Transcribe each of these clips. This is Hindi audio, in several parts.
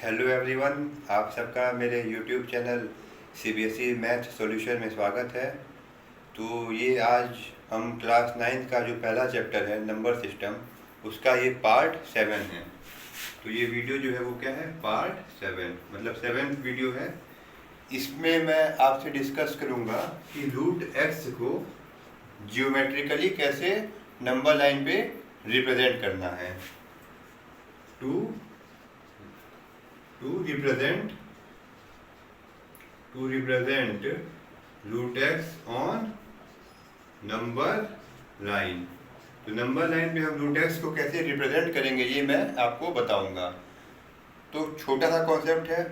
हेलो एवरीवन, आप सबका मेरे YouTube channel CBSE math solution में स्वागत है। तो ये आज हम क्लास 9 का जो पहला चैप्टर है नंबर सिस्टम, उसका ये पार्ट 7 है। तो ये वीडियो जो है वो क्या है, पार्ट 7 मतलब 7th वीडियो है। इसमें मैं आपसे डिस्कस करूँगा कि रूट एक्स को जियोमेट्रिकली कैसे नंबर लाइन पे रिप्रेजेंट करना है। To represent root x on number line। तो नंबर लाइन पे हम रूट एक्स को कैसे रिप्रेजेंट करेंगे ये मैं आपको बताऊंगा। तो छोटा सा कॉन्सेप्ट है,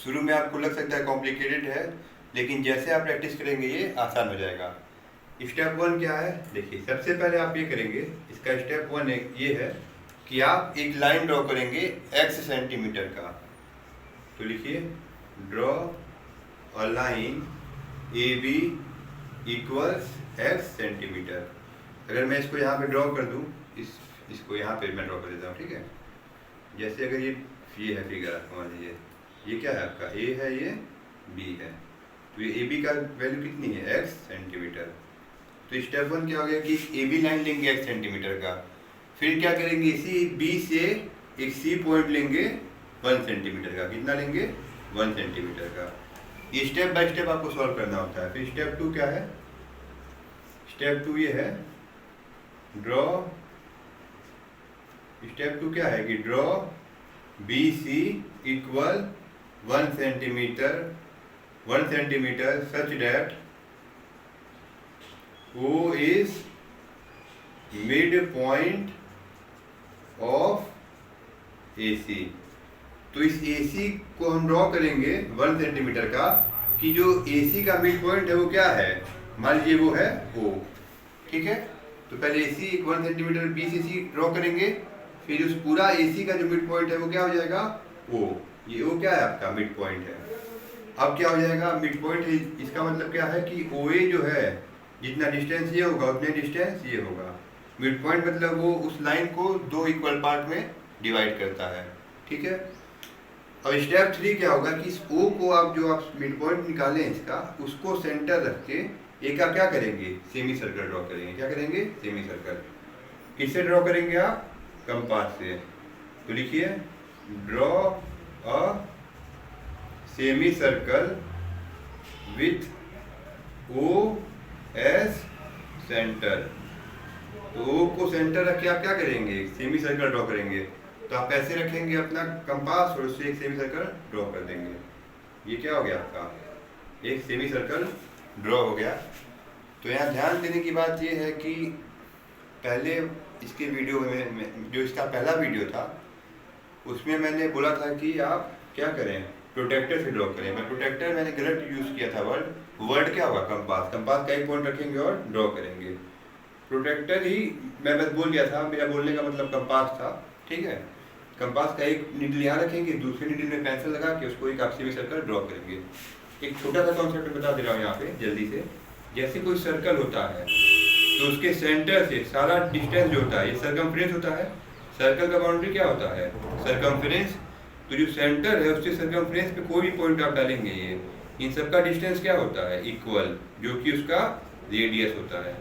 शुरू में आपको लग सकता है कॉम्प्लिकेटेड है, लेकिन जैसे आप प्रैक्टिस करेंगे ये आसान हो जाएगा। स्टेप 1 क्या है, देखिए सबसे पहले आप ये करेंगे, इसका स्टेप 1 ये है कि आप एक लाइन ड्रॉ करेंगे x सेंटीमीटर का। तो लिखिए draw a line A B equals x centimetre. अगर मैं इसको यहाँ पे ड्रॉ कर दूँ, इसको यहाँ पे मैं ड्रॉ कर देता हूँ, ठीक है। जैसे अगर ये है फिगर, समझ लीजिए ये क्या है आपका a है, ये b है। तो ये ए बी का वैल्यू कितनी है, x सेंटीमीटर। तो स्टेप 1 क्या हो गया कि ए बी लाइन लेंगे x सेंटीमीटर का। फिर क्या करेंगे, इसी बी से एक सी पॉइंट लेंगे 1 सेंटीमीटर का। कितना लेंगे, 1 सेंटीमीटर का। ये स्टेप बाय स्टेप आपको सॉल्व करना होता है। फिर स्टेप 2 क्या है, स्टेप 2 ये है ड्रॉ, स्टेप 2 क्या है कि draw B C equal 1 centimetre such that O is mid point of AC। तो इस AC को हम ड्रॉ करेंगे 1 सेंटीमीटर का, कि जो AC का मिड पॉइंट है वो क्या है, मान लीजिए वो है O, ठीक है। तो पहले AC 1 सेंटीमीटर BCC ड्रॉ करेंगे, फिर उस पूरा AC का जो मिड पॉइंट है वो क्या हो जाएगा, O। ये O क्या है आपका, मिड पॉइंट है। अब क्या हो जाएगा, मिड पॉइंट है, इसका मतलब क्या है कि OA जो है, जितना डिस्टेंस ये होगा उतने डिस्टेंस ये होगा। मिड पॉइंट मतलब वो उस लाइन को 2 इक्वल पार्ट में डिवाइड करता है, ठीक है। अब स्टेप 3 क्या होगा कि इस O को आप जो आप मिड पॉइंट निकालें इसका, उसको सेंटर रख के एक का क्या करेंगे, सेमी सर्कल ड्रॉ करेंगे। क्या करेंगे, सेमी सर्कल। किससे ड्रॉ करेंगे आप, कंपास से। तो लिखिए draw a semi circle with OS centre. तो O को सेंटर रख के आप क्या करेंगे, सेमी सर्कल ड्रॉ करेंगे। तो आप ऐसे रखेंगे अपना कंपास और उससे एक सेमी सर्कल ड्रॉ कर देंगे। ये क्या हो गया आपका, एक सेमी सर्कल ड्रॉ हो गया। तो यहाँ ध्यान देने की बात ये है कि पहले इसके वीडियो में जो इसका पहला वीडियो था उसमें मैंने बोला था कि आप क्या करें, प्रोटेक्टर से ड्रॉ करें। मैं प्रोटेक्टर मैंने गलत यूज़ किया था वर्ड क्या होगा, कंपास का एक पॉइंट रखेंगे और ड्रॉ करेंगे। प्रोटेक्टर ही मैं बस बोल गया था, मेरा बोलने का मतलब कंपास था, ठीक है। कंपास का एक नीडल यहाँ रखेंगे, दूसरे नीडल में पेंसिल लगा के उसको एक आप सेमी सर्कल ड्रॉ करेंगे। एक छोटा सा कॉन्सेप्ट बता दे रहा हूँ यहाँ पे जल्दी से। जैसे कोई सर्कल होता है तो उसके सेंटर से सारा डिस्टेंस जो होता है, ये सर्कमफ्रेंस होता है। सर्कल का बाउंड्री क्या होता है, सर्कमफ्रेंस। तो जो सेंटर है उसके सर्कमफ्रेंस पे कोई भी पॉइंट आप डालेंगे, ये इन सबका डिस्टेंस क्या होता है, इक्वल, जो कि उसका रेडियस होता है।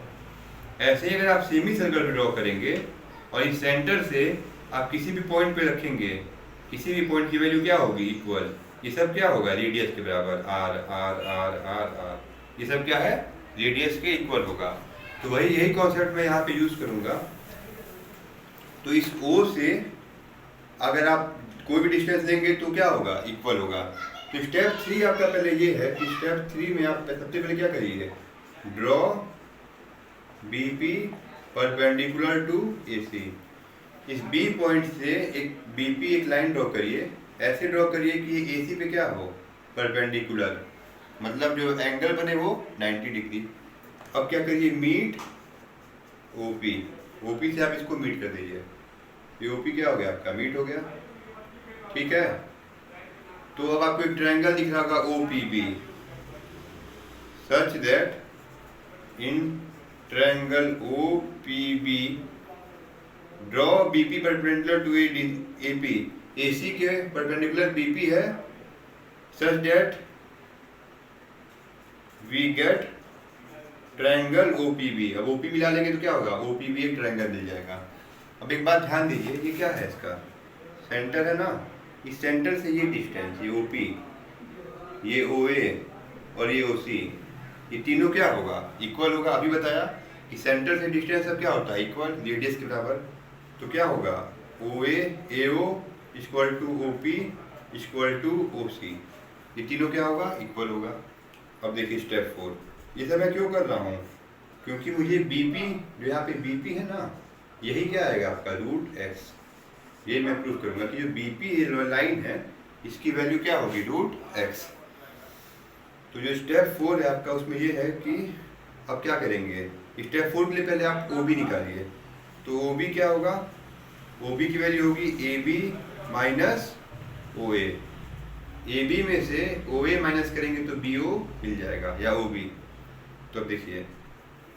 ऐसे ही अगर आप सेमी सर्कल ड्रॉ करेंगे और इस सेंटर से आप किसी भी पॉइंट पे रखेंगे, किसी भी पॉइंट की वैल्यू क्या होगी, इक्वल। ये सब क्या होगा, रेडियस के बराबर, R R R R R, ये सब क्या है, रेडियस के इक्वल होगा। तो यही कॉन्सेप्ट मैं यहाँ पे यूज करूंगा। तो इस O से अगर आप कोई भी डिस्टेंस लेंगे तो क्या होगा, इक्वल होगा। तो स्टेप 3 आपका पहले ये है कि स्टेप 3 में आप सबसे पहले क्या करिए, draw BP perpendicular to AC। इस B पॉइंट से एक BP एक लाइन ड्रॉ करिए, ऐसे ड्रॉ करिए कि AC पे क्या हो, परपेंडिकुलर, मतलब जो एंगल बने वो 90 डिग्री। अब क्या करिए, मीट OP से आप इसको मीट कर दीजिए। ये OP क्या हो गया आपका, मीट हो गया, ठीक है। तो अब आपको एक ट्रायंगल दिख रहा होगा OPB, such that in triangle OPB draw BP perpendicular to AP AC के परपेंडिकुलर BP है such that we get triangle OPB। अब OP मिला लेंगे तो क्या होगा, OPB एक ट्रायंगल मिल जाएगा। अब एक बात ध्यान दीजिए, ये क्या है, इसका सेंटर है ना, इस सेंटर से ये डिस्टेंस, ये OP, ये OA और ये OC, ये तीनों क्या होगा, इक्वल होगा। अभी बताया कि सेंटर से डिस्टेंस अब क्या होता है, इक्वल, रेडियस के बराबर। तो क्या होगा, OA AO equal to OP equal to OC, ये तीनों क्या होगा, इक्वल होगा। अब देखिए स्टेप 4, ये सब मैं क्यों कर रहा हूँ, क्योंकि मुझे BP, जो यहाँ पे BP है ना, यही क्या आएगा आपका √x। ये मैं प्रूव करूँगा कि जो BP लाइन है इसकी वैल्यू क्या होगी, √x। तो जो स्टेप 4 है आपका, उसमें ये है कि अब क्या करेंगे, स्टेप 4 के लिए पहले आप OB निकालिए। तो OB क्या होगा, OB की वैल्यू होगी AB माइनस OA। AB में से OA माइनस करेंगे तो BO मिल जाएगा या OB। तो अब देखिए,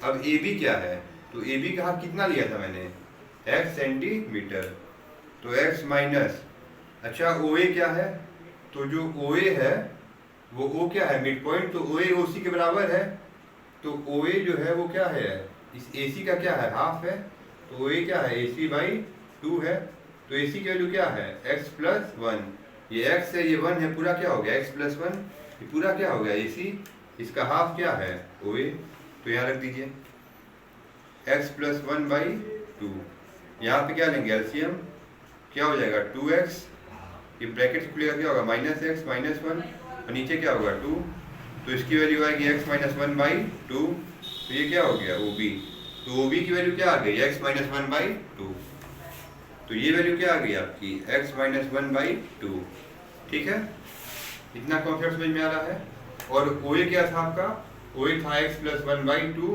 अब AB क्या है, तो AB का हाफ कितना लिया था मैंने, x सेंटीमीटर, तो x माइनस, अच्छा OA क्या है, तो जो OA है वो O क्या है, मिड पॉइंट, तो OA OC के बराबर है। तो OA जो है वो क्या है, इस AC का क्या है, हाफ है, तो OA क्या है, AC/2 है। तो AC की वैल्यू क्या है, x प्लस 1, ये x है, ये 1 है, पूरा क्या हो गया, x प्लस 1, ये पूरा क्या हो गया AC, इसका हाफ क्या है, OA। तो यहाँ रख दीजिए x प्लस 1/2, यहाँ पे क्या लेंगे एलसीएम, क्या हो जाएगा 2x, ये ब्रैकेट खुलेगा, क्या होगा -x माइनस 1, और नीचे क्या होगा 2, तो इसकी वैल्यू आएगी x माइनस 1/2। तो ये क्या हो गया OB। तो OB की वैल्यू क्या आ गई, x माइनस 1/2। तो ये वैल्यू क्या आ गई आपकी, x माइनस 1/2। ठीक है, इतना कॉन्सेप्ट समझ में आ रहा है। और OA क्या था आपका, OA था x प्लस 1/2,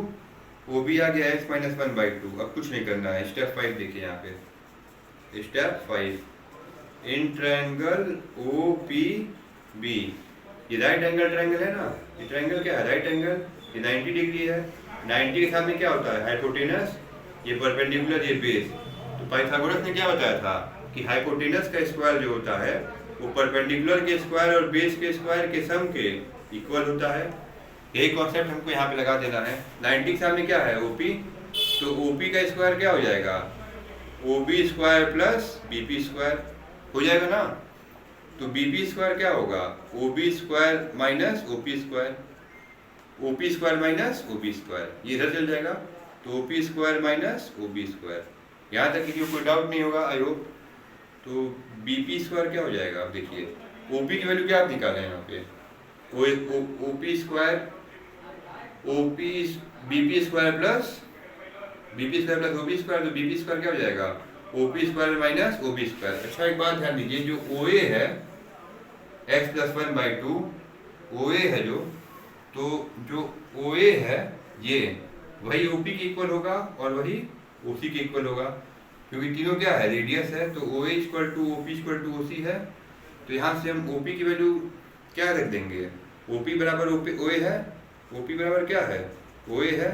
OB आ गया x माइनस 1/2। अब कुछ नहीं करना है, स्टेप 5 देखिए यहाँ पे, स्टेप 5, इन ट्रायंगल OPB, ये राइट एंगल ट्रायंगल है ना, ये ट्रायंगल क्या है, राइट एंगल, ये 90 डिग्री है, 90 के सामने क्या होता है, हाइपोटेनस, ये परपेंडिकुलर, ये बेस। तो पाइथागोरस ने क्या बताया था कि हाइपोटेनस का स्क्वायर जो होता है वो परपेंडिकुलर के स्क्वायर और बेस के स्क्वायर के सम के इक्वल होता है। यही कॉन्सेप्ट हमको यहाँ पे लगा देना है। 90 के सामने क्या है, OP, तो OP का स्क्वायर क्या हो जाएगा, OB square plus BP square हो जाएगा ना। तो BP स्क्वायर क्या होगा, OB square minus OP square, OP square minus OB square, ये इधर चल जाएगा, तो OP square minus OB square. यहाँ तक किसी को कोई डाउट नहीं होगा आई होप। तो BP स्क्वायर क्या हो जाएगा, आप देखिए OP की वैल्यू क्या आप निकालें यहाँ पे, OP square, BP square plus OB square, तो BP स्क्वायर क्या हो जाएगा, OP square minus OB square. अच्छा एक बात ध्यान दीजिए, जो OA है x प्लस 1/2, OA है तो जो OA है ये वही OP के इक्वल होगा और वही OC के इक्वल होगा, क्योंकि तीनों क्या है, रेडियस है। तो OA equal to OP equal to OC है। तो यहाँ से हम OP की वैल्यू क्या रख देंगे, OP बराबर OA है, OP बराबर क्या है, OA है,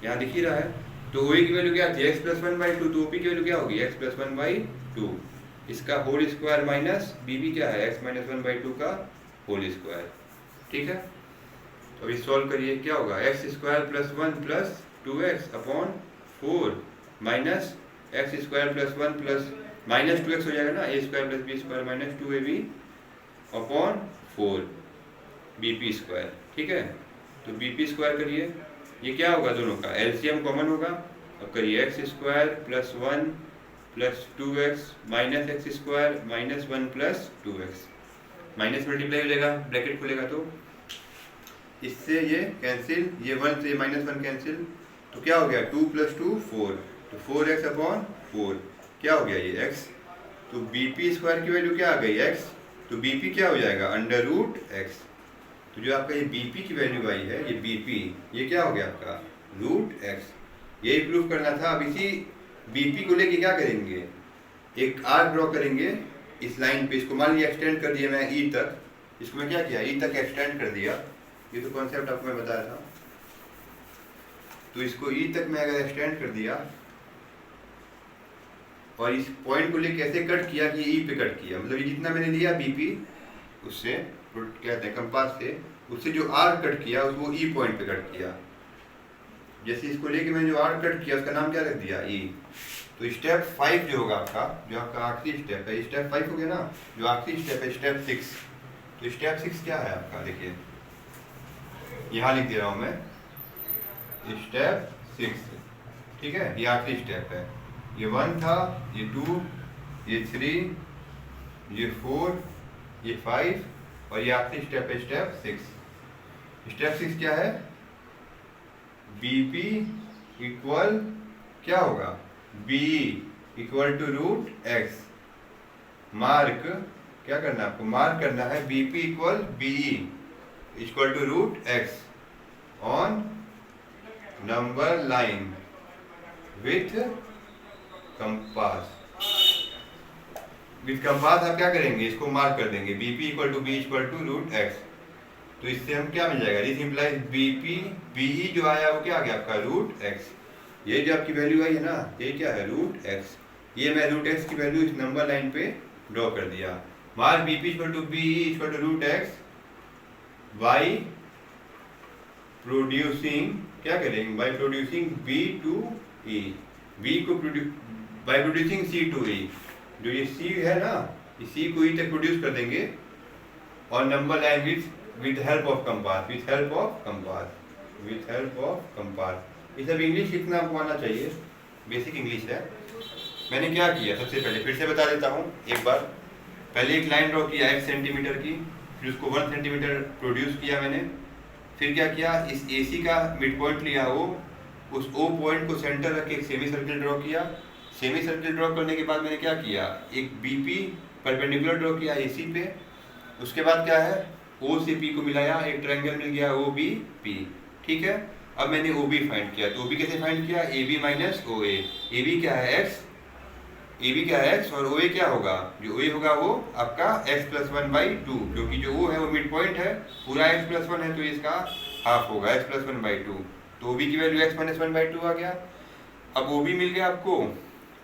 यहाँ दिख ही रहा है। तो OA की वैल्यू क्या थी, x प्लस 1/2, तो OP की वैल्यू क्या होगी, x प्लस 1/2, इसका होल स्क्वायर माइनस BB क्या है, x माइनस 1/2 का होल स्क्वायर। ठीक है, तो अभी सॉल्व करिए, क्या होगा, x square plus 1 plus 2x upon 4 minus x square plus 1 plus minus 2x हो जाएगा ना, a square plus b square minus 2ab upon 4 BP square. ठीक है, तो BP स्क्वायर करिए, ये क्या होगा, दोनों का एलसीएम कॉमन होगा। अब करिए x square plus 1 plus 2x minus x square minus 1 plus 2x, minus multiply हो जाएगा, ब्रैकेट खुलेगा तो इससे ये कैंसिल, ये 1 से माइनस 1 कैंसिल, तो क्या हो गया 2 प्लस 2 4, तो 4x अपॉन 4 क्या हो गया ये x। तो BP स्क्वायर की वैल्यू क्या आ गई x, तो BP क्या हो जाएगा √x। तो जो आपका ये BP की वैल्यू आई है, ये BP, ये क्या हो गया आपका √x। यही प्रूफ करना था। अब इसी BP को लेके क्या करेंगे, एक आर्क ड्रॉ करेंगे इस लाइन पे, इसको मान लिया एक्सटेंड कर दिया मैं E तक, इसको मैं क्या किया E तक एक्सटेंड कर दिया, ये तो कॉन्सेप्ट आपको मैं बताया था। तो इसको E तक मैं अगर एक्सटेंड कर दिया और इस पॉइंट को लेके कैसे कट किया कि ई पे कट किया, मतलब ये जितना मैंने लिया बीपी उससे कहते हैं कंपास से, उससे जो आर कट किया वो ई पॉइंट पे कट किया। जैसे इसको लेके मैंने जो आर कट किया उसका नाम क्या रख दिया, ई। तो स्टेप 5 जो होगा आपका, जो आपका आखिरी स्टेप है, स्टेप 5 हो गया ना, जो आखिरी स्टेप है स्टेप 6। तो स्टेप 6 क्या है आपका, देखिए यहाँ लिख दे रहा हूँ मैं, स्टेप 6, ठीक है। ये आखिरी स्टेप है, ये 1 था, ये 2, ये 3, ये 4, ये 5 और ये आखिरी स्टेप है स्टेप 6। स्टेप 6 क्या है, बीपी इक्वल क्या होगा, B equal to root x. Mark क्या करना है आपको, मार्क करना है BP equal BE equal to root x on number line with compass. With compass आप क्या करेंगे, इसको मार्क कर देंगे, BP equal to B equal to root x. तो इससे हम क्या मिल जाएगा, दिस इंप्लाइज बीपी बीई जो आया वो क्या आ गया आपका, रूट एक्स। ये जो आपकी वैल्यू आई है ना, ये क्या है, रूट एक्स। ये मैं रूट एक्स की वैल्यू इस नंबर लाइन पे ड्रॉ कर दिया। Mark BP equal to B equal to root x by producing, क्या करेंगे, by producing B to E, B को by producing C to E. जो ये सी है ना, इस सी को ई तक प्रोड्यूस कर देंगे और number line with help of compass, with help of compass, with help of compass. ये सब इंग्लिश लिखना आपको आना चाहिए, बेसिक इंग्लिश है। मैंने क्या किया, सबसे पहले फिर से बता देता हूँ एक बार। पहले एक लाइन ड्रॉ किया 1 सेंटीमीटर की, फिर उसको 1 सेंटीमीटर प्रोड्यूस किया मैंने। फिर क्या किया, इस AC का मिड पॉइंट लिया O, उस O पॉइंट को सेंटर रख के एक सेमी सर्किल ड्रॉ किया। सेमी सर्किल ड्रॉ करने के बाद मैंने क्या किया, एक BP परपेंडिकुलर ड्रॉ किया AC पे। उसके बाद क्या है, O से P को मिलाया, एक ट्रायंगल मिल गया OBP, ठीक है। अब मैंने OB फाइंड किया, तो OB कैसे फाइंड किया, AB माइनस OA। AB क्या है x, AB क्या है x और OA क्या होगा, जो OA होगा वो आपका x प्लस 1/2, क्योंकि जो O है वो मिड पॉइंट है, पूरा x प्लस 1 है तो इसका हाफ होगा x प्लस 1/2। तो OB की वैल्यू x माइनस 1/2 आ गया। अब OB मिल गया आपको,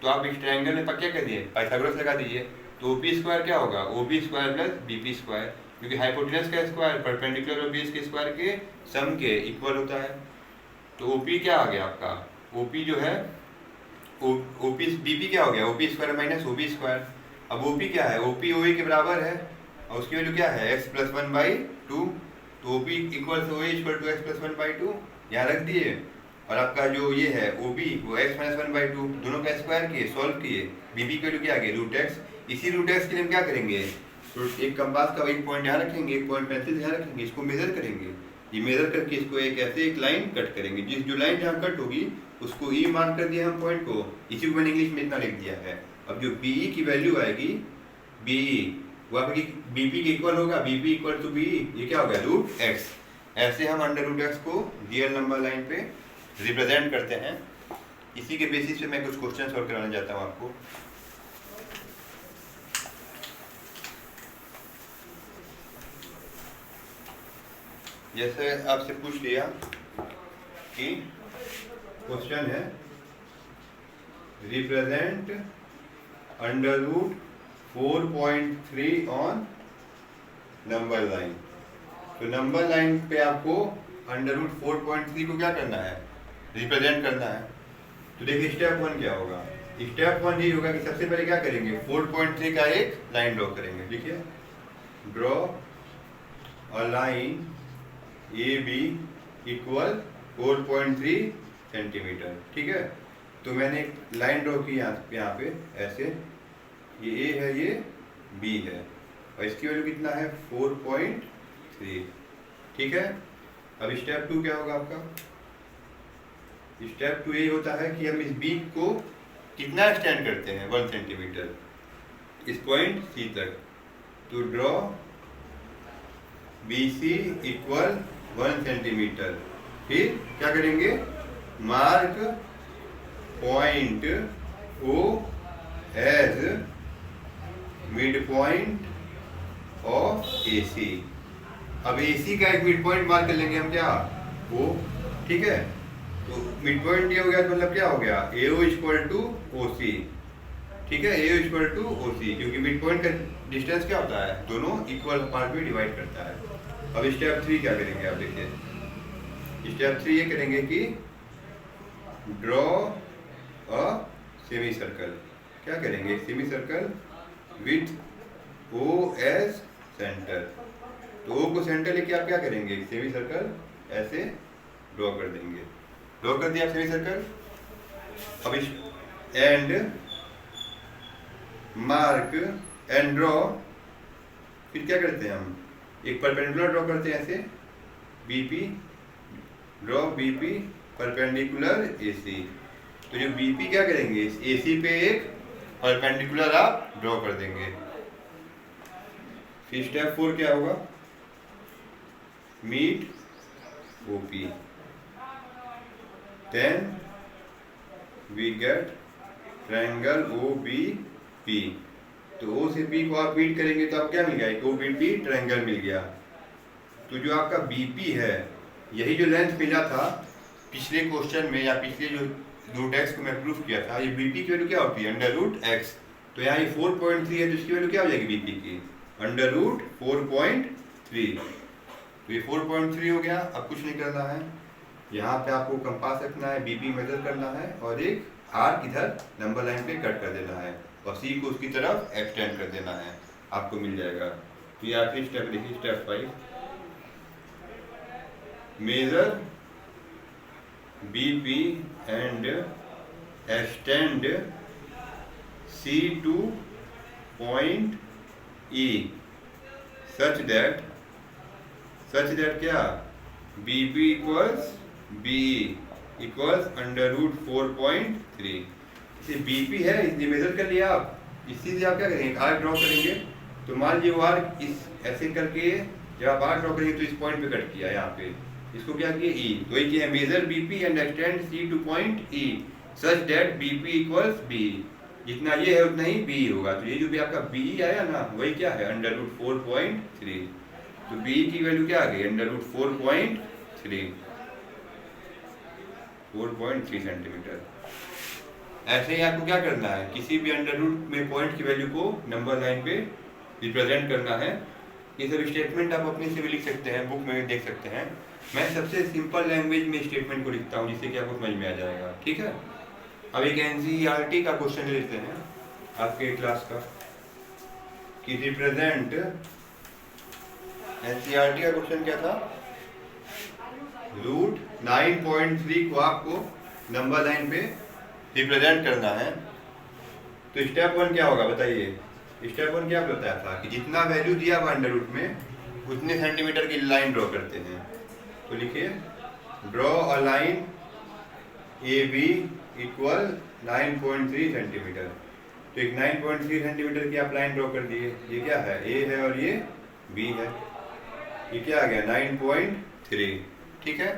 तो आप इस ट्रायंगल में क्या करिए, पाइथागोरस लगा दीजिए। तो OP स्क्वायर क्या होगा, OB square plus BP square, क्योंकि हाइपोटेनस का स्क्वायर परपेंडिकुलर और बेस के स्क्वायर के सम के इक्वल होता है। तो OP क्या आ गया आपका, OP जो है OP BP क्या हो गया, OP square minus OB square. अब OP क्या है, OP OA के बराबर है और उसकी वैल्यू क्या है, x प्लस 1/2। तो OP इक्वल से OA equal to x plus 1/2 यहाँ रख दिए। और आपका जो ये है OB वो x माइनस 1/2, दोनों का स्क्वायर किए, सॉल्व किए। BB की वैल्यू क्या आ गई, रूट एक्स। इसी रूट एक्स के लिए हम क्या करेंगे, तो एक कंपास का एक पॉइंट यहाँ रखेंगे, एक पॉइंट पेंसिल यहाँ रखेंगे, इसको मेजर करेंगे। ये मेजर करके इसको एक ऐसे एक लाइन कट करेंगे, जिस जो लाइन जहाँ कट होगी उसको ई मार्क कर दिया हम पॉइंट को, इसी को मैंने इंग्लिश में इतना लिख दिया है। अब जो बीई की वैल्यू आएगी, बीई वो आपकी बीपी के इक्वल होगा, बीपी इक्वल टू बीई, ये क्या होगा, रूट एक्स। ऐसे हम अंडर रूट एक्स को रियल नंबर लाइन पे रिप्रेजेंट करते हैं। इसी के बेसिस पे मैं कुछ क्वेश्चन सॉल्व कराना चाहता हूँ आपको। जैसे आपसे पूछ लिया कि क्वेश्चन है represent under root 4.3 on number line. तो नंबर लाइन पे आपको अंडर रूट 4.3 को क्या करना है, रिप्रेजेंट करना है। तो देखिए स्टेप 1 क्या होगा, स्टेप 1 ये होगा कि सबसे पहले क्या करेंगे, 4.3 का एक लाइन ड्रॉ करेंगे। देखिए draw a line AB equal 4.3 centimetre, ठीक है। तो मैंने एक लाइन ड्रॉ की यहाँ पे ऐसे, ये A है, ये B है और इसकी वैल्यू कितना है, 4.3, ठीक है। अब स्टेप 2 क्या होगा आपका, स्टेप 2 ये होता है कि हम इस B को कितना एक्सटेंड करते हैं, 1 सेंटीमीटर इस पॉइंट C तक। तो ड्रॉ BC इक्वल 1 सेंटीमीटर। फिर क्या करेंगे, mark point O as mid point of AC। अब AC का एक मिड पॉइंट मार्क कर लेंगे हम, क्या O, ठीक है। तो मिड पॉइंट ये हो गया तो मतलब क्या हो गया, AO इक्वल टू OC। ठीक है, ए इक्वल टू ओ सी, क्योंकि मिड पॉइंट का डिस्टेंस क्या होता है, दोनों इक्वल पार्ट में डिवाइड करता है। अब स्टेप 3 क्या करेंगे आप देखिए, स्टेप 3 ये करेंगे कि ड्रॉ अ सेमी सर्कल। क्या करेंगे, semi circle with O as centre. तो ओ को सेंटर लेके आप क्या करेंगे, सेमी सर्कल ऐसे ड्रॉ कर देंगे। ड्रॉ कर दिया सेमी सर्कल। अब इस एंड मार्क एंड ड्रॉ, फिर क्या करते हैं हम, एक परपेंडिकुलर ड्रॉ करते हैं ऐसे, BP, draw BP perpendicular AC. तो जो बीपी क्या करेंगे, एसी पे एक परपेंडिकुलर आप ड्रॉ कर देंगे। फिर स्टेप 4 क्या होगा, meet OP, then we get triangle O B P. तो ओ से पी को आप मीट करेंगे तो आप क्या मिल गया, एक ओ बी पी ट्रायंगल मिल गया। तो जो आपका बीपी है, यही जो लेंथ मिला था पिछले क्वेश्चन में या पिछले जो रूट एक्स को मैं प्रूफ किया था, ये बीपी की वैल्यू क्या होती है, अंडर रूट एक्स। तो यहाँ ये 4.3 है, तो इसकी वैल्यू क्या हो जाएगी बीपी की, अंडर रूट 4.3। तो ये 4.3 हो गया। अब कुछ नहीं करना है, यहाँ पे आपको कंपास रखना है, बीपी मेजर करना है और एक आर्क इधर नंबर लाइन पे कट कर देना है और सी को उसकी तरफ एक्सटेंड कर देना है, आपको मिल जाएगा। तो ये आखिरी स्टेप देखिए, step 5, measure BP and extend C to point E such that क्या, BP equals B equals under root 4.3। इसे बीपी है, इसलिए मेजर कर लिया आप। इसी से आप क्या करेंगे, आर्क ड्रॉ करेंगे। तो मान लीजिए वो आर्क इस ऐसे करके जब आप आर्क ड्रॉ करेंगे तो इस पॉइंट पे कट किया, यहाँ पे इसको क्या किया, ई। तो ये किया, measure BP and extend C to point E such that BP equals B. जितना ये है उतना ही बी होगा। तो ये जो भी आपका बी आया ना, वही क्या है, अंडर रूट 4.3। तो बी की वैल्यू क्या आ गई, अंडर रूट 4.3 सेंटीमीटर। ऐसे ही आपको क्या करना है, किसी भी अंडर रूट में पॉइंट की वैल्यू को नंबर लाइन पे रिप्रेजेंट करना है। ये सब स्टेटमेंट आप अपने से भी लिख सकते हैं, बुक में भी देख सकते हैं। मैं सबसे सिंपल लैंग्वेज में स्टेटमेंट को लिखता हूँ जिससे कि आपको समझ में आ जाएगा, ठीक है। अब एक एनसीईआरटी का क्वेश्चन लेते हैं आपके क्लास का, कि रिप्रेजेंट, एनसीईआरटी का क्वेश्चन क्या था, रूट 9.3 को आपको नंबर लाइन पे रिप्रेजेंट करना है। तो स्टेप 1 क्या होगा बताइए, स्टेप 1 क्या बताया था कि जितना वैल्यू दिया हुआ अंडर रूट में उतने सेंटीमीटर की लाइन ड्रॉ करते हैं। तो लिखिए, draw a line A B equal 9.3 centimetre. तो एक 9.3 सेंटीमीटर की आप लाइन ड्रॉ कर दिए। ये क्या है, ए है और ये बी है। ये क्या आ गया, 9.3, ठीक है।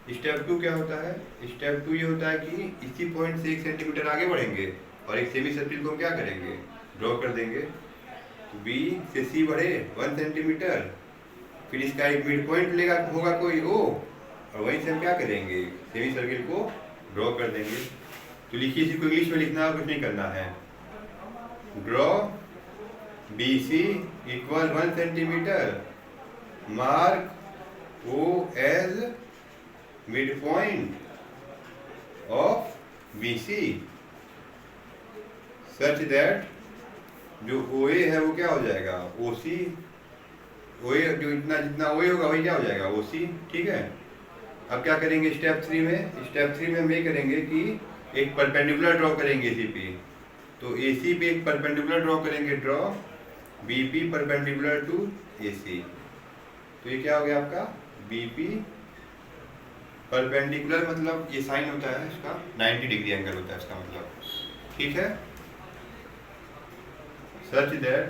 स्टेप 2 क्या होता है, स्टेप 2 ये होता है कि इसी पॉइंट से 1 सेंटीमीटर आगे बढ़ेंगे और एक सेमी सर्किल को क्या करेंगे, ड्रॉ कर देंगे। तो बी से सी बढ़े 1 सेंटीमीटर, फिर इसका एक मिड पॉइंट लेगा, होगा कोई ओ, और वहीं से हम क्या करेंगे, सेमी सर्किल को ड्रॉ कर देंगे। तो लिखिए, इसी को इंग्लिश में लिखना, कुछ नहीं करना है। Draw B C equal 1 centimetre, mark O as mid point of B C such that जो ओ ए है वो क्या हो जाएगा, ओ सी। ओ ए जो जितना ओ ए होगा वही क्या हो जाएगा, ओ सी, ठीक है। अब क्या करेंगे स्टेप 3 में, स्टेप 3 में हम ये करेंगे कि एक परपेंडिकुलर ड्रॉ करेंगे एसी पे। तो एसी पे एक परपेंडिकुलर ड्रॉ करेंगे, draw BP perpendicular to AC. तो ये क्या हो गया आपका, बीपी परपेंडिकुलर, मतलब ये साइन होता है इसका 90 डिग्री एंगल होता है इसका मतलब, ठीक है। सच दैट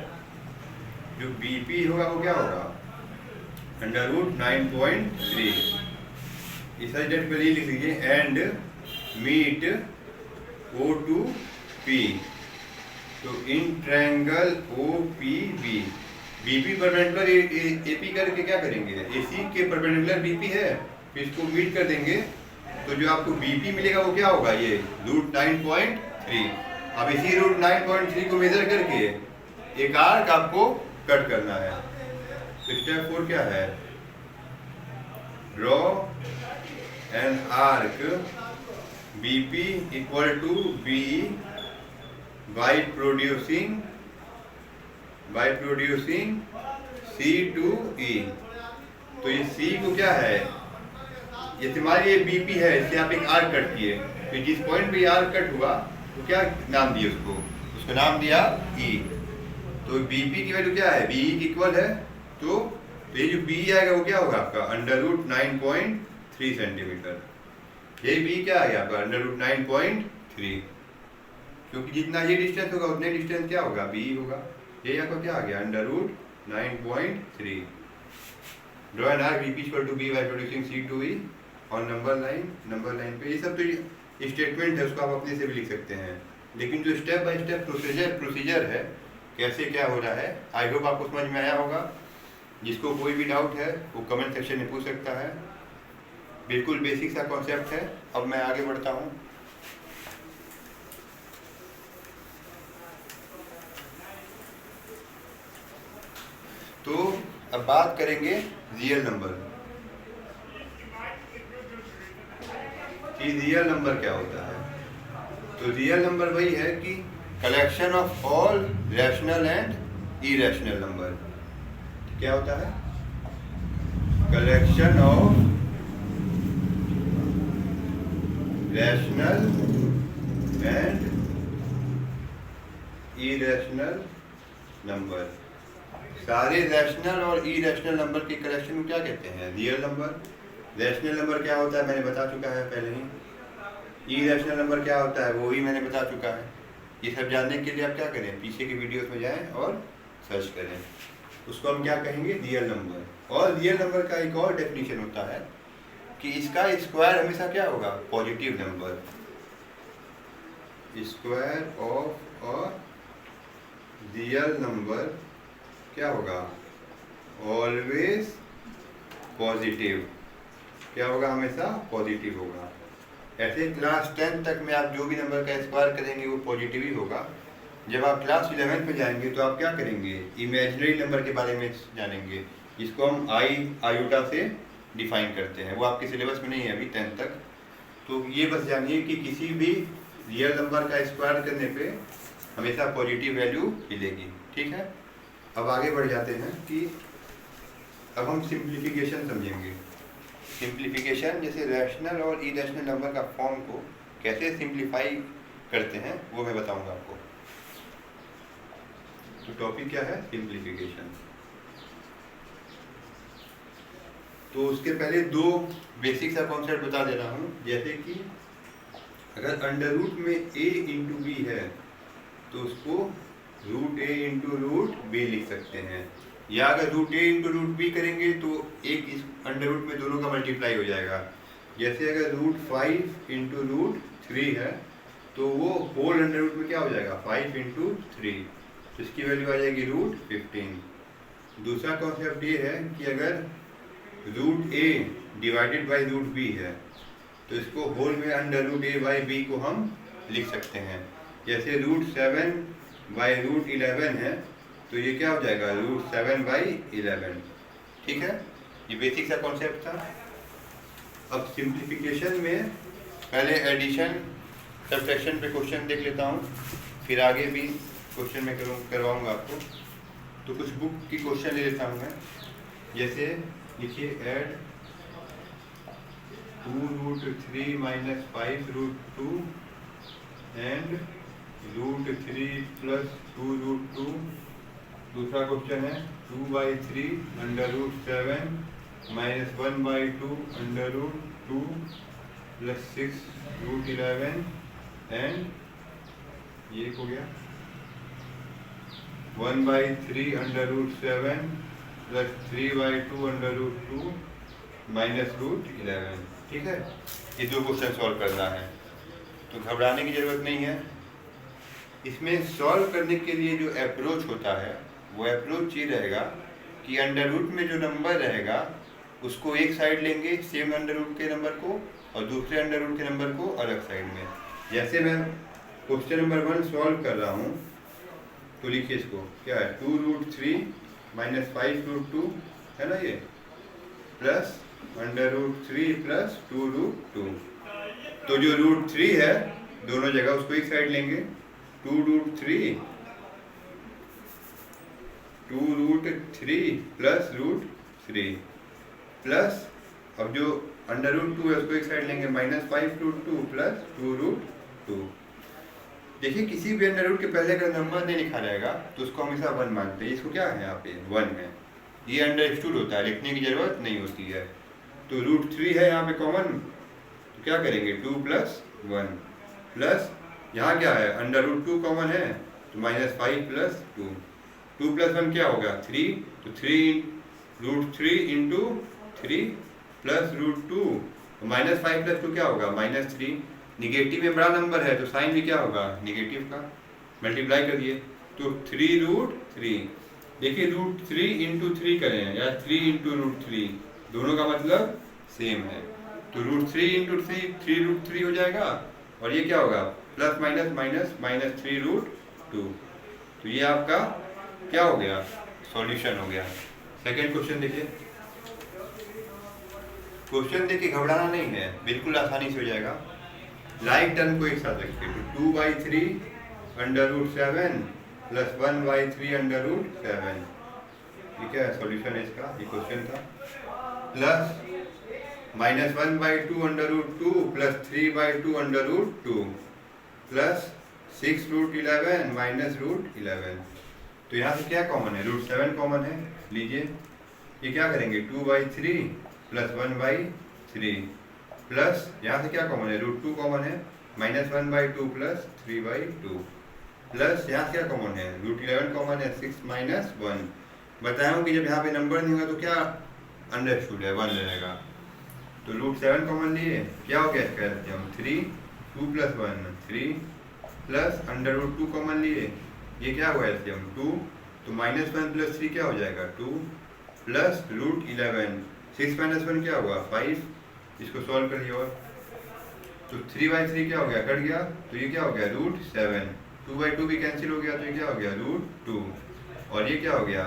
जो बीपी होगा वो क्या होगा, अंडर रूट 9.3। इस सच दैट पे लिख लीजिए, and meet O to P. तो in triangle O P B, BP perpendicular AP करके क्या करेंगे, एसी के परपेंडिकुलर बीपी है, फिर इसको मीट कर देंगे। तो जो आपको बीपी मिलेगा वो क्या होगा, ये रूट 9.3। अब इसी रूट 9.3 को मेजर करके एक आर्क आपको कट करना है। तो स्टेप 4 क्या है? Draw an arc BP equal to BE by producing C to E। तो ये C को क्या है? ये तुम्हारी ये BP है, इससे आप एक आर्क कट किए, तो जिस पॉइंट पे आर्क कट हुआ तो क्या नाम दिए उसको नाम दिया E। तो BP की वैल्यू क्या है? BE की इक्वल है, तो ये जो BE आएगा वो क्या होगा आपका? √9.3 सेंटीमीटर। ये B क्या आ गया आपका? √9.3, क्योंकि जितना ये डिस्टेंस होगा उतने डिस्टेंस क्या होगा? BE होगा। ये आपका क्या आ गया? √9.3। Draw an arc BP equal to B by producing C to E और नंबर लाइन पे। ये सब तो स्टेटमेंट है, उसको आप अपने से भी लिख सकते हैं, लेकिन जो स्टेप बाय स्टेप प्रोसीजर है कैसे क्या हो रहा है, आई होप आपको समझ में आया होगा। जिसको कोई भी डाउट है वो कमेंट सेक्शन में पूछ सकता है। बिल्कुल बेसिक सा कॉन्सेप्ट है। अब मैं आगे बढ़ता हूँ। तो अब बात करेंगे रियल नंबर कि रियल नंबर क्या होता है। तो रियल नंबर वही है कि collection of all rational and irrational number. क्या होता है? Collection of rational and irrational number. सारे रैशनल और इरेशनल नंबर के कलेक्शन को क्या कहते हैं? Real number. रैशनल नंबर क्या होता है मैंने बता चुका है पहले ही। इरेशनल नंबर क्या होता है वो ही मैंने बता चुका है। ये सब जानने के लिए आप क्या करें? पीछे की वीडियोस में जाएं और सर्च करें। उसको हम क्या कहेंगे? Real number. और रियल नंबर का एक और डेफिनेशन होता है कि इसका स्क्वायर हमेशा क्या होगा? Positive number. Square of a real number क्या होगा? Always positive. क्या होगा? हमेशा पॉजिटिव होगा। ऐसे क्लास 10 तक में आप जो भी नंबर का स्क्वायर करेंगे वो पॉजिटिव ही होगा। जब आप क्लास 11 में जाएंगे तो आप क्या करेंगे? इमेजिनरी नंबर के बारे में जानेंगे, जिसको हम आयोटा से डिफाइन करते हैं। वो आपके सिलेबस में नहीं है अभी 10 तक। तो ये बस जानिए कि किसी भी रियल नंबर का स्क्वायर करने पे हमेशा पॉजिटिव वैल्यू मिलेगी। ठीक है, अब आगे बढ़ जाते हैं कि अब हम सिंप्लीफिकेशन समझेंगे। सिंप्लीफिकेशन जैसे रैशनल और इरेशनल नंबर का फॉर्म को कैसे सिंप्लीफाई करते हैं वो मैं बताऊंगा आपको। तो टॉपिक क्या है? सिंप्लीफिकेशन। तो उसके पहले दो बेसिक सा कॉन्सेप्ट बता दे रहा हूँ। जैसे कि अगर अंडर रूट में a इंटू बी है तो उसको √a इंटू √b लिख सकते हैं, या अगर √a इंटू √b करेंगे तो एक इस अंडर रूट में दोनों का मल्टीप्लाई हो जाएगा। जैसे अगर √5 इंटू √3 है तो वो होल अंडर रूट में क्या हो जाएगा? 5 इंटू 3, तो इसकी वैल्यू आ जाएगी √15। दूसरा कॉन्सेप्ट ये है कि अगर √a डिवाइडेड बाई √b है तो इसको होल में अंडर √a बाई b को हम लिख सकते हैं। जैसे √7 बाई √11 है तो ये क्या हो जाएगा? √7 बाई 11। ठीक है, ये बेसिक सा कॉन्सेप्ट था। अब सिंप्लीफिकेशन में पहले एडिशन सब्ट्रैक्शन पे क्वेश्चन देख लेता हूँ, फिर आगे भी क्वेश्चन में करवाऊँगा आपको। तो कुछ बुक की क्वेश्चन ले लेता हूँ मैं। जैसे लिखिए ऐड 2√3 माइनस 5√2 एंड √3 प्लस 2√2। दूसरा क्वेश्चन है 2/3 under √7 minus 1/2 under √2 plus 6√11 and ये हो गया 1/3 अंडर √7 प्लस 3/2 अंडर √2 माइनस √11। ठीक है, ये दो क्वेश्चन सॉल्व करना है, तो घबराने की ज़रूरत नहीं है। इसमें सॉल्व करने के लिए जो अप्रोच होता है वो अप्रोच ये रहेगा कि अंडर रूट में जो नंबर रहेगा उसको एक साइड लेंगे सेम अंडर रूट के नंबर को, और दूसरे अंडर रूट के नंबर को अलग साइड में। जैसे मैं क्वेश्चन नंबर 1 सॉल्व कर रहा हूँ, तो लिखिए इसको क्या है, 2√3 माइनस 5√2 है ना ये, प्लस √3 प्लस 2√2। तो जो √3 है दोनों जगह उसको एक साइड लेंगे, 2√3 प्लस √3 प्लस, अब जो √2 है उसको एक साइड लेंगे, माइनस 5√2 प्लस 2√2। देखिए किसी भी अंडर रूट के पहले अगर नंबर नहीं लिखा रहेगा तो उसको हमेशा 1 मानते हैं। इसको क्या है यहाँ पे 1 है, ये अंडरस्टूड होता है, लिखने की जरूरत नहीं होती है। तो √3 है यहाँ पे कॉमन, तो क्या करेंगे 2 + 1 प्लस यहाँ क्या है √2 कॉमन है तो -5 + 2, 2 + 1 क्या होगा 3, तो 3 इंटू 3 प्लस √2, -5 + 2 क्या होगा -3। निगेटिव में बड़ा नंबर है तो साइन भी क्या होगा निगेटिव का, मल्टीप्लाई करिए तो 3√3। देखिए √3 इंटू 3 करें या 3 इंटू √3, दोनों का मतलब सेम है, तो √3 इंटू 3 हो जाएगा, और ये क्या होगा प्लस माइनस माइनस -3√2। तो ये आपका क्या हो गया सॉल्यूशन हो गया। सेकंड क्वेश्चन देखिए, क्वेश्चन देखिए घबराना नहीं है, बिल्कुल आसानी से हो जाएगा। लाइक टर्म को एक साथ रखिए, तो 2/3 √7 प्लस 1/3 √7, ये क्या है सॉल्यूशन है इसका, ये क्वेश्चन था। Plus -1/2 √2 plus 3/2 √2 plus 6√11 minus √11। तो यहाँ से क्या कॉमन है √7 कॉमन है, लीजिए ये क्या करेंगे 2/3 प्लस 1/3 प्लस यहाँ से क्या कॉमन है √2 कॉमन है, -1/2 प्लस 3/2 प्लस यहाँ से क्या कॉमन है √11 कॉमन है, 6 - 1। बताया हूँ कि जब यहाँ पे नंबर नहीं होगा तो क्या अंडरस्टूड है 1 लेगा, तो √7 कॉमन लिए क्या हो गया इसका हम 3, 2 + 1 3 प्लस √2 कॉमन लिए, ये क्या हुआ इससे हम 2, तो -1 + 3 क्या हो जाएगा 2 प्लस √11, 6 - 1 क्या हुआ 5, इसको सॉल्व करिए और तो 3/3 क्या हो गया कट गया, तो ये क्या हो गया √7, 2/2 भी कैंसिल हो गया तो ये क्या हो गया √2, और ये क्या हो गया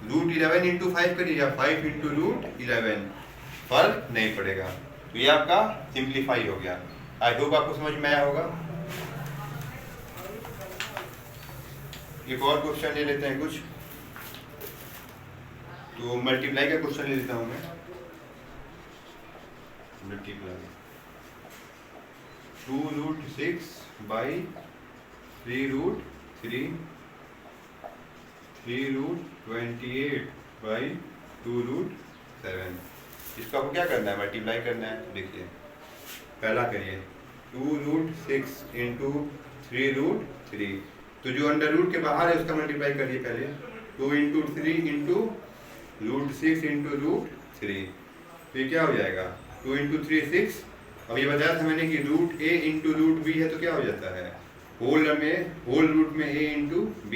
√11 इंटू 5 करिए या 5 इंटू √11, फर्क नहीं पड़ेगा। तो ये आपका सिंप्लीफाई हो गया। आई होप आपको समझ में आया होगा। एक और क्वेश्चन ले लेते हैं कुछ, तो मल्टीप्लाई का क्वेश्चन ले लेता हूँ मैं। Multiply 2√6 by 3√3 3√28 by 2√7। इसको आपको क्या करना है मल्टीप्लाई करना है। देखिए पहला करिए 2√6 इंटू 3√3, तो जो अंडर रूट के बाहर है उसका मल्टीप्लाई करिए पहले, 2 इंटू 3 इंटू √6 इंटू √3, तो ये क्या हो जाएगा 2 इंटू 3 6। अब ये बताया था मैंने कि √a इंटू √b है तो क्या हो जाता है होल रूट में a इंटू b,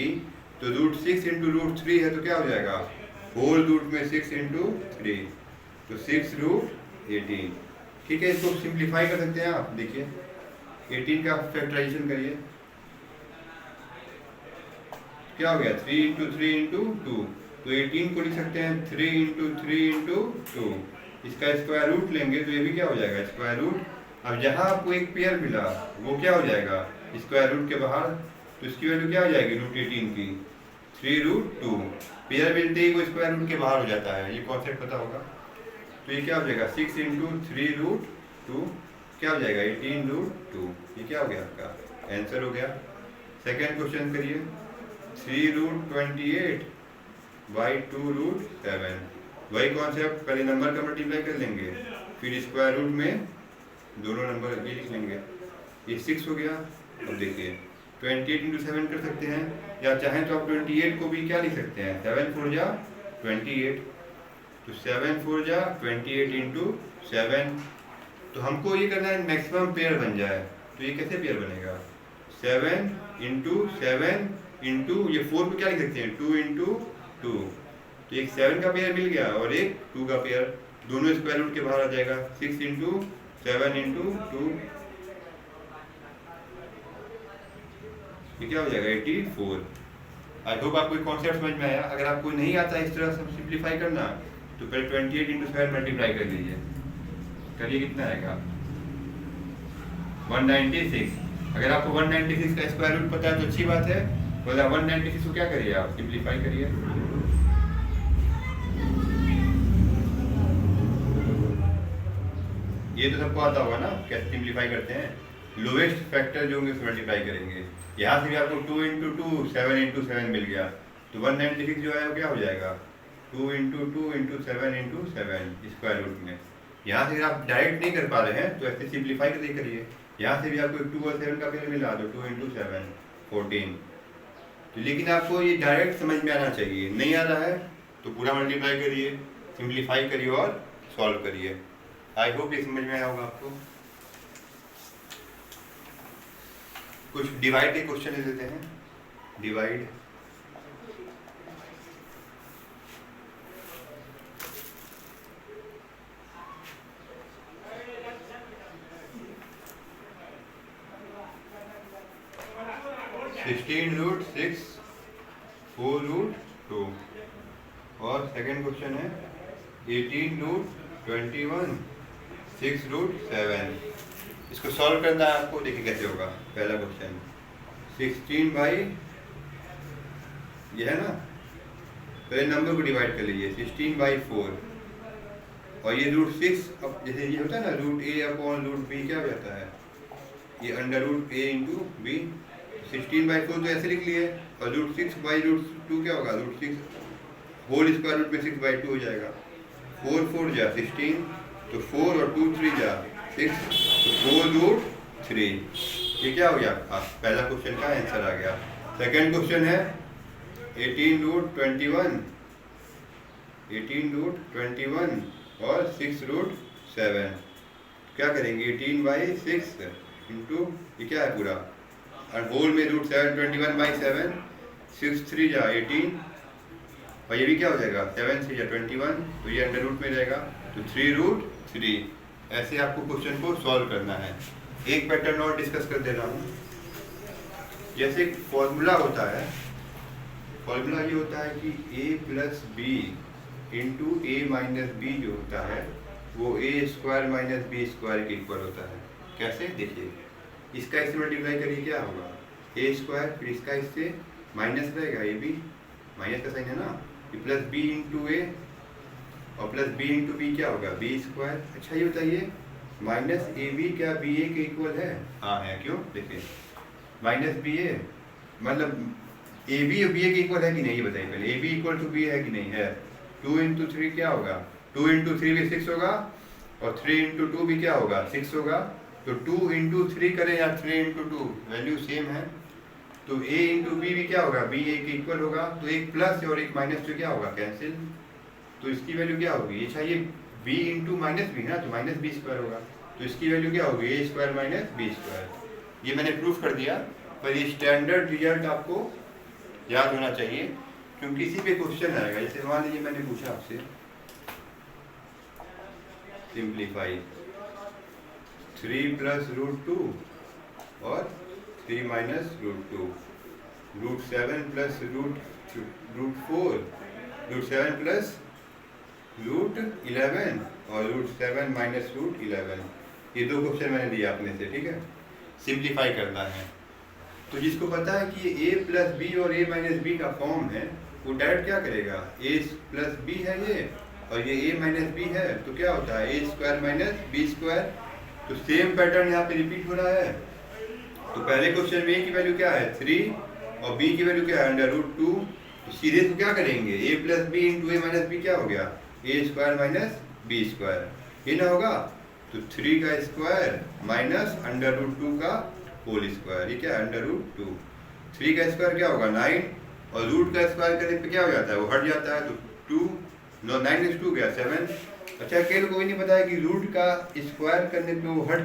तो √6 इंटू √3 है तो क्या हो जाएगा होल रूट में 6 इंटू 3, तो 6√18। ठीक है, इसको सिंप्लीफाई कर सकते हैं आप। देखिए 18 का फैक्टराइजेशन करिए, क्या हो गया 3 इंटू 3 इंटू 2, तो 18 को लिख सकते हैं 3 इंटू 3 इंटू 2, इसका स्क्वायर रूट लेंगे तो ये भी क्या हो जाएगा स्क्वायर रूट। अब जहाँ आपको एक पेयर मिला वो क्या हो जाएगा स्क्वायर रूट के बाहर, तो इसकी वैल्यू क्या हो जाएगी √18 की 3√2, पेयर मिलते ही वो स्क्वायर रूट के बाहर हो जाता है, ये कॉन्सेप्ट पता होगा। तो ये क्या हो जाएगा 6 इंटू 3√2 क्या हो जाएगा 18√2, ये क्या हो गया आपका आंसर हो गया। सेकेंड क्वेश्चन करिए 3√28 बाई 2√7, वही कॉन्सेप्ट, पहले नंबर का मल्टीप्लाई कर लेंगे फिर स्क्वायर रूट में दोनों नंबर ये लिख लेंगे, ये 6 हो गया। अब देखिए 28 इंटू 7 कर सकते हैं, या चाहें तो आप 28 को भी क्या लिख सकते हैं 7 4 जा 28, तो 7 4 जा 28 इंटू 7। तो हमको ये करना है मैक्सिमम पेयर बन जाए, तो ये कैसे पेयर बनेगा 7 इंटू 7 इंटू ये 4 को क्या लिख सकते हैं 2 इंटू 2, तो एक 7 का पेयर मिल गया और एक 2 का पेयर, दोनों स्क्वायर रूट के बाहर आ जाएगा 6 इंटू 7 इंटू 2, ये क्या हो जाएगा 84। आई होप आपको कॉन्सेप्ट समझ में आया। अगर आपको नहीं आता इस तरह से सिंप्लीफाई करना तो पहले 28 इंटू 7 मल्टीप्लाई कर लीजिए, करिए कितना आएगा 196। अगर आपको 196 का स्क्वायर रूट पता है तो अच्छी बात है, बोला 196 को क्या करिए आप सिंप्लीफाई करिए। ये तो सबको आता होगा ना कैसे सिंप्लीफाई करते हैं। लोएस्ट फैक्टर जो होंगे उससे मल्टीप्लाई करेंगे। यहाँ से भी आपको 2 इंटू 2 7 इंटू 7 मिल गया, तो 196 जो है वो क्या हो जाएगा 2 into 2 into 7 into 7 square root में। यहाँ से आप डायरेक्ट नहीं कर पा रहे हैं तो ऐसे सिंप्लीफाई करके करिए। यहाँ से भी आपको 2 और 7 का पेयर मिला दो, 2 इंटू 7 14। तो लेकिन आपको ये डायरेक्ट समझ में आना चाहिए, नहीं आ रहा है तो पूरा मल्टीप्लाई करिए, सिंप्लीफाई करिए और सॉल्व करिए। आई होप ये समझ में आया होगा आपको। कुछ डिवाइड के क्वेश्चन ले लेते हैं। डिवाइड (16√6 4√2) और सेकंड क्वेश्चन है 18√21 6√7। इसको सॉल्व करना है आपको, देखिए कैसे होगा। पहला क्वेश्चन 16 बाई ये है ना, पहले नंबर को डिवाइड कर लीजिए 16 बाई 4 और ये √6। अब जैसे ये होता है ना √a/√b क्या हो जाता है, ये अंडर√a इंटू बी। 16 बाई 4 तो ऐसे लिख लिए और √6 बाई √2 क्या होगा √6 होल स्क्वायर रूट में 6 बाई 2 हो जाएगा। 4 4 जा 16, तो 4 और 2 3 जा 6, तो 4√3। ये क्या हो गया पहला क्वेश्चन का आंसर आ गया। सेकंड क्वेश्चन है 18√21 और 6√7। क्या करेंगे 18 बाई 6 इंटू ये क्या है पूरा और होल में √7 21 बाई 7 6 3 जा 18 और ये भी क्या हो जाएगा 7 से या 21, तो ये अंडर रूट में रहेगा तो 3√3। ऐसे आपको क्वेश्चन को सॉल्व करना है। एक पैटर्न और डिस्कस कर दे रहा हूँ। जैसे एक फॉर्मूला होता है, फॉर्मूला ये होता है कि a + b इंटू a-b जो होता है वो a² - b² के इक्वल होता है। कैसे देखिए, इसका इससे मल्टीप्लाई करिए क्या होगा a², फिर इसका इससे माइनस रहेगा ab, माइनस का साइन है ना, प्लस b इंटू ए और प्लस b इंटू बी क्या होगा b²। अच्छा ये बताइए माइनस ab क्या ba के इक्वल है? हाँ है। क्यों? देखिए माइनस ba मतलब ab और ba के इक्वल है कि नहीं, ये बताइए पहले। ab इक्वल टू b है कि नहीं है। 2 इंटू 3 क्या होगा 2 इंटू 3 भी 6 होगा और 3 इंटू 2 भी क्या होगा 6 होगा। तो 2 इंटू 3 करें या 3 इंटू 2 वैल्यू सेम है, तो a इंटू बी भी क्या होगा b a के इक्वल होगा। तो एक प्लस और एक माइनस तो क्या होगा कैंसिल, तो इसकी वैल्यू क्या होगी, ये चाहिए b इंटू माइनस बी ना, तो माइनस b² होगा। तो इसकी वैल्यू क्या होगी a² - b²। ये मैंने प्रूफ कर दिया, पर ये स्टैंडर्ड रिजल्ट आपको याद होना चाहिए क्योंकि इसी पे क्वेश्चन आएगा। जैसे मान लीजिए मैंने पूछा आपसे सिंप्लीफाई 3 + √2 और 3 - √2, √7 + √4, √7 + √11 और √7 - √11। ये दो क्वेश्चन मैंने दिए आपने से, ठीक है। सिंप्लीफाई करना है तो जिसको पता है कि ये a + b और a - b का फॉर्म है वो डायरेक्ट क्या करेगा, a + b है ये और ये a - b है, तो क्या होता है a² - b²। तो सेम पैटर्न यहाँ पे रिपीट हो रहा है। तो पहले क्वेश्चन में a की वैल्यू क्या है 3 और b की वैल्यू क्या है √2, तो सीधे तो क्या करेंगे a + b into a - b क्या हो गया a² - b², ये ना होगा। तो 3 का स्क्वायर माइनस √2 का होल स्क्वायर, ये क्या है √2। 3 का स्क्वायर क्या होगा 9 और रूट का स्क्वायर करने पे क्या हो जाता है वो हट जाता है, तो 2 9 2 गया 7। अच्छा अकेले को भी नहीं पता है कि रूट का स्क्वायर करने पे वो हट